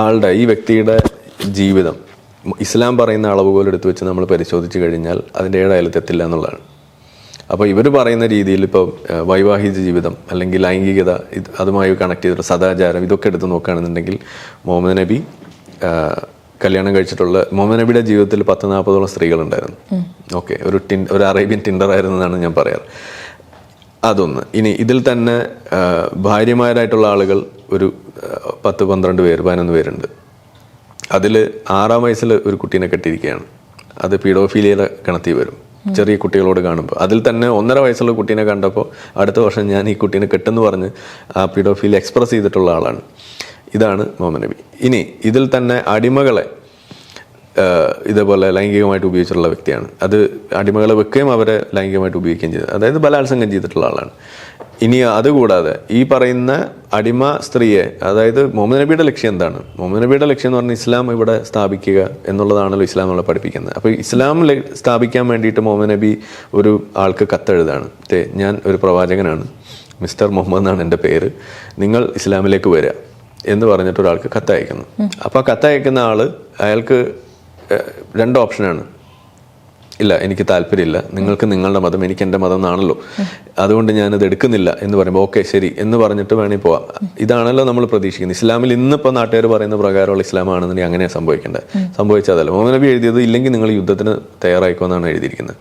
ആളുടെ ഈ വ്യക്തിയുടെ ജീവിതം ഇസ്ലാം പറയുന്ന അളവുകോൽ എടുത്ത് വെച്ച് നമ്മൾ പരിശോധിച്ച് കഴിഞ്ഞാൽ അതിൻ്റെ അയലത്തെത്തില്ല എന്നുള്ളതാണ്. അപ്പോൾ ഇവർ പറയുന്ന രീതിയിൽ ഇപ്പോൾ വൈവാഹിക ജീവിതം അല്ലെങ്കിൽ ലൈംഗികത അതുമായി കണക്ട് ചെയ്തിട്ട് സദാചാരം ഇതൊക്കെ എടുത്ത് നോക്കുകയാണെന്നുണ്ടെങ്കിൽ മുഹമ്മദ് നബി കല്യാണം കഴിച്ചിട്ടുള്ള മുഹമ്മദ് നബിയുടെ ജീവിതത്തിൽ 40-40 സ്ത്രീകളുണ്ടായിരുന്നു. ഓക്കെ, ഒരു അറേബ്യൻ ടിൻഡർ ആയിരുന്നു എന്നാണ് ഞാൻ പറയാറ്. അതൊന്ന്. ഇനി ഇതിൽ തന്നെ ഭാര്യമാരായിട്ടുള്ള ആളുകൾ ഒരു 10-12 പേര് 11 പേരുണ്ട്. അതിൽ 6-ാം വയസ്സിൽ ഒരു കുട്ടീനെ കെട്ടിയിരിക്കുകയാണ്. അത് പീഡോഫീലിയയുടെ ഗണത്തിൽ വരും. ചെറിയ കുട്ടികളോട് കാണുമ്പോൾ അതിൽ തന്നെ 1.5 വയസ്സുള്ള കുട്ടീനെ കണ്ടപ്പോൾ അടുത്ത വർഷം ഞാൻ ഈ കുട്ടീനെ കെട്ടെന്ന് പറഞ്ഞ് ആ പീഡോഫീലിയ എക്സ്പ്രസ് ചെയ്തിട്ടുള്ള ആളാണ്. ഇതാണ് മുഹമ്മദ് നബി. ഇനി ഇതിൽ തന്നെ അടിമകളെ ഇതേപോലെ ലൈംഗികമായിട്ട് ഉപയോഗിച്ചിട്ടുള്ള വ്യക്തിയാണ്. അത് അടിമകളെ വെക്കുകയും അവരെ ലൈംഗികമായിട്ട് ഉപയോഗിക്കുകയും ചെയ്തത്, അതായത് ബലാത്സംഗം ചെയ്തിട്ടുള്ള ആളാണ്. ഇനി അതുകൂടാതെ ഈ പറയുന്ന അടിമ സ്ത്രീയെ, അതായത് മുഹമ്മദ് നബിയുടെ ലക്ഷ്യം എന്താണ്? മുഹമ്മദ് നബിയുടെ ലക്ഷ്യം എന്ന് പറഞ്ഞാൽ ഇസ്ലാം ഇവിടെ സ്ഥാപിക്കുക എന്നുള്ളതാണല്ലോ ഇസ്ലാം നമ്മളെ പഠിപ്പിക്കുന്നത്. അപ്പോൾ ഇസ്ലാം സ്ഥാപിക്കാൻ വേണ്ടിയിട്ട് മുഹമ്മദ് നബി ഒരു ആൾക്ക് കത്തെഴുതാണ്. ഞാൻ ഒരു പ്രവാചകനാണ്, മിസ്റ്റർ മുഹമ്മദ് എന്നാണ് എൻ്റെ പേര്, നിങ്ങൾ ഇസ്ലാമിലേക്ക് വരിക എന്ന് പറഞ്ഞിട്ട് ഒരാൾക്ക് കത്തയക്കുന്നു. അപ്പോൾ ആ കത്തയക്കുന്ന അയാൾക്ക് 2 ഓപ്ഷനാണ്. ഇല്ല, എനിക്ക് താല്പര്യമില്ല, നിങ്ങൾക്ക് നിങ്ങളുടെ മതം, എനിക്ക് എൻ്റെ മതം എന്നാണല്ലോ, അതുകൊണ്ട് ഞാനത് എടുക്കുന്നില്ല എന്ന് പറയുമ്പോൾ ഓക്കെ ശരി എന്ന് പറഞ്ഞിട്ട് വേണമെങ്കിൽ പോവാം. ഇതാണല്ലോ നമ്മൾ പ്രതീക്ഷിക്കുന്നത്. ഇസ്ലാമിൽ ഇന്നിപ്പോൾ നാട്ടുകാർ പറയുന്ന പ്രകാരമുള്ള ഇസ്ലാമാണെന്നുണ്ടെങ്കിൽ അങ്ങനെ സംഭവിക്കേണ്ടത്. സംഭവിച്ചതല്ല. മുഹമ്മദ് നബി എഴുതിയത് ഇല്ലെങ്കിൽ നിങ്ങൾ യുദ്ധത്തിന് തയ്യാറായിക്കോന്നാണ് എഴുതിയിരിക്കുന്നത്.